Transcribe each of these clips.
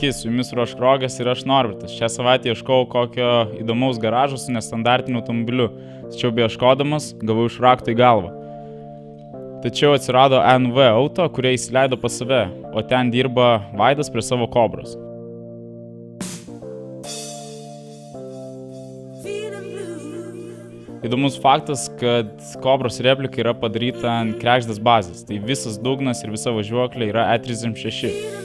Sveiki, su jumis Roškrogas ir aš Norbertas. Šią savaitę ieškojau kokio įdomaus garažo su nestandartiniu automobiliu. Tačiau beieškodamas gavau iš rakto į galvą. Tačiau atsirado NV auto, kurie įsileido pas save, o ten dirba Vaidas prie savo Kobros. Įdomus faktas, kad Kobros replika yra padaryta ant kregždės bazės. Tai visas dugnas ir visa važiuoklė yra E36.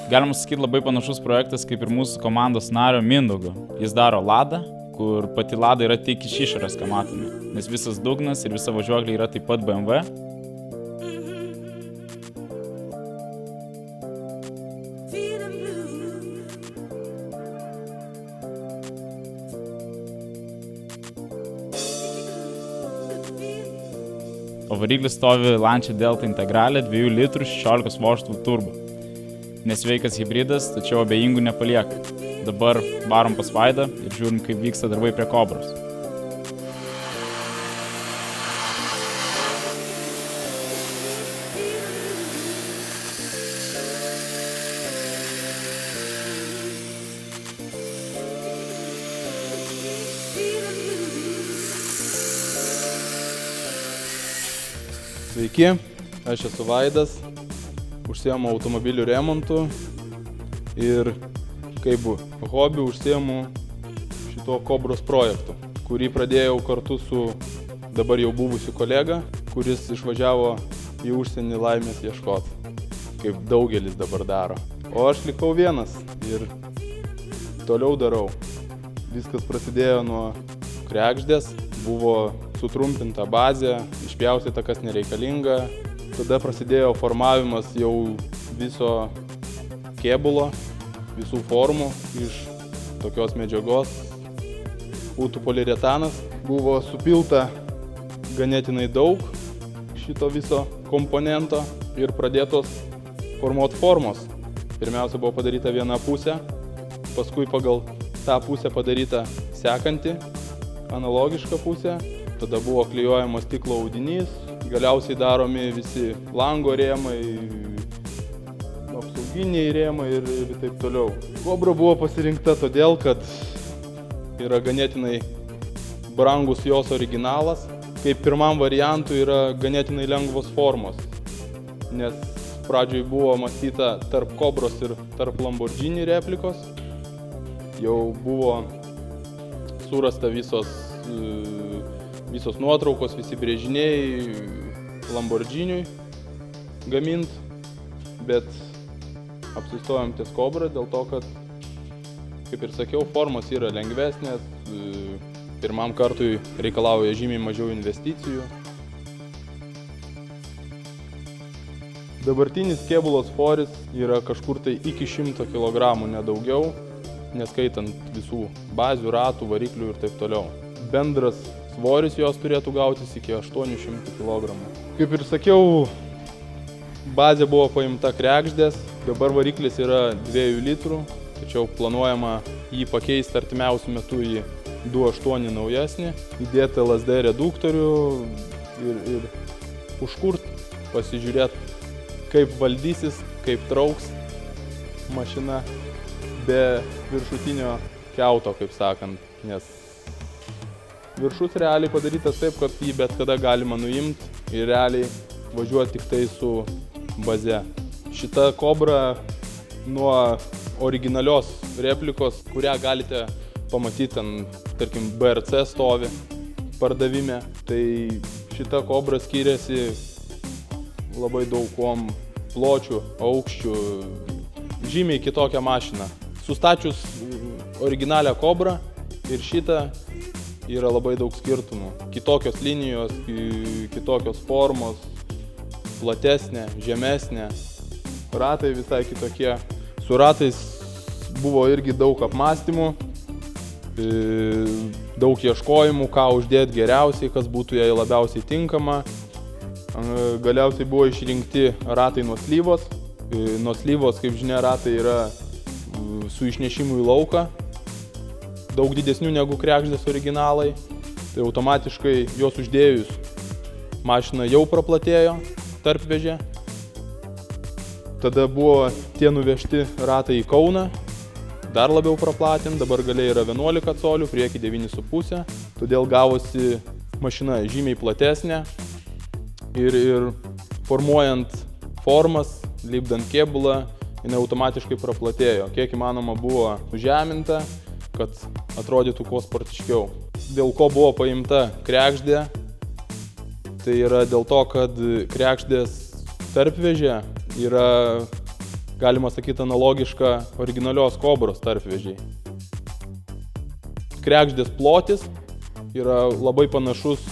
Galima sakyti, labai panašus projektas kaip ir mūsų komandos nario Mindaugo. Jis daro Ladą, kur pati Lada yra tik iš išorės, ką matome. Nes visas dugnas ir visa važiuoklė yra taip pat BMW. O variklis stovi Lancia Delta Integrale 2 litrų 16 vožtuvų turbo. Nesveikas hibridas, tačiau abejingų nepalieka. Dabar varom pas Vaidą ir žiūrim, kaip vyksta darbai prie Kobros. Sveiki, aš esu Vaidas, užsiemu automobilių remontu ir kaip hobį užsiemu šito Kobros projektu, kurį pradėjau kartu su dabar jau buvusiu kolega, kuris išvažiavo į užsienį laimės ieškoti, kaip daugelis dabar daro. O aš likau vienas ir toliau darau. Viskas prasidėjo nuo kregždės, buvo sutrumpinta bazė, išpjaustyta kas nereikalinga. Tada prasidėjo formavimas jau viso kėbulo, visų formų iš tokios medžiagos. Putų poliuretanas. Buvo supilta ganėtinai daug šito viso komponento ir pradėtos formuoti formos. Pirmiausia buvo padaryta viena pusė, paskui pagal tą pusę padaryta sekanti, analogiška pusė. Tada buvo klijuojamas stiklo audinys, galiausiai daromi visi lango rėmai, apsauginiai rėmai ir taip toliau. Kobra buvo pasirinkta todėl, kad yra ganėtinai brangus jos originalas. Kaip pirmam variantui yra ganėtinai lengvos formos, nes pradžioj buvo mąstyta tarp Kobros ir tarp Lamborghini replikos. Jau buvo surasta visos nuotraukos, visi brėžiniai Lamborghiniui gamint, bet apsistojom ties Kobra dėl to, kad, kaip ir sakiau, formos yra lengvesnės, pirmam kartui reikalauja žymiai mažiau investicijų. Dabartinis kėbulo svoris yra kažkur tai iki 100 kg, nedaugiau, neskaitant visų bazių, ratų, variklių ir taip toliau. Bendras svoris jos turėtų gautis iki 800 kg. Kaip ir sakiau, bazė buvo paimta kregždės, dabar variklis yra 2 litrų, tačiau planuojama jį pakeisti artimiausiu metu į 2.8 naujesnį, įdėti LSD reduktorių ir užkurt, pasižiūrėti, kaip valdysis, kaip trauks mašina be viršutinio kiauto, kaip sakant, nes viršus realiai padarytas taip, kad jį bet kada galima nuimti ir realiai važiuoti tik tai su baze. Šita Kobra nuo originalios replikos, kurią galite pamatyti ant, tarkim, BRC stovi pardavime, tai šita Kobra skiriasi labai daug kuom pločių, aukščių, žymiai kitokią mašiną. Sustačius originalią Kobrą ir šitą yra labai daug skirtumų. Kitokios linijos, kitokios formos, platesnė, žemesnė. Ratai visai kitokie. Su ratais buvo irgi daug apmąstymų, daug ieškojimų, ką uždėti geriausiai, kas būtų jai labiausiai tinkama. Galiausiai buvo išrinkti ratai nuo slyvos. Nuo slyvos, kaip žinia, ratai yra su išnešimu į lauką. Daug didesnių negu kregždės originalai, tai automatiškai jos uždėjus mašina jau praplatėjo tarpvežė. Tada buvo tie nuvežti ratai į Kauną, dar labiau praplatinti, dabar galiai yra 11 colių, prieki 9,5, todėl gavosi mašina žymiai platesnė ir formuojant formas, lipdant kėbulą, jinai automatiškai praplatėjo. Kiek įmanoma buvo sužeminta, kad atrodytų kuo sportiškiau. Dėl ko buvo paimta kregždė, tai yra dėl to, kad kregždės tarpvežė yra, galima sakyti, analogiška originalios kobros tarpvežiai. Kregždės plotis yra labai panašus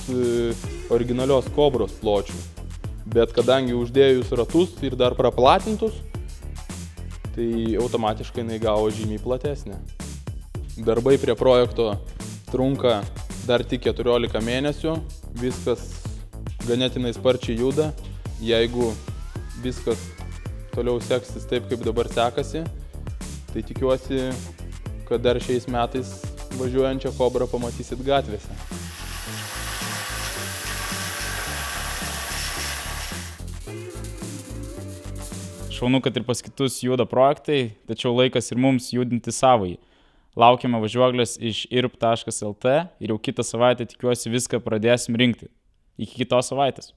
originalios kobros pločių, bet kadangi uždėjus ratus ir dar praplatintus, tai automatiškai jinai gavo žymiai platesnė. Darbai prie projekto trunka dar tik 14 mėnesių, viskas ganėtinai sparčiai juda. Jeigu viskas toliau seksis taip, kaip dabar sekasi, tai tikiuosi, kad dar šiais metais važiuojančią kobrą pamatysit gatvėse. Šaunu, kad ir pas kitus juda projektai, tačiau laikas ir mums judinti savąjį. Laukiame važiuoklės iš irp.lt ir jau kitą savaitę tikiuosi viską pradėsim rinkti. Iki kitos savaitės.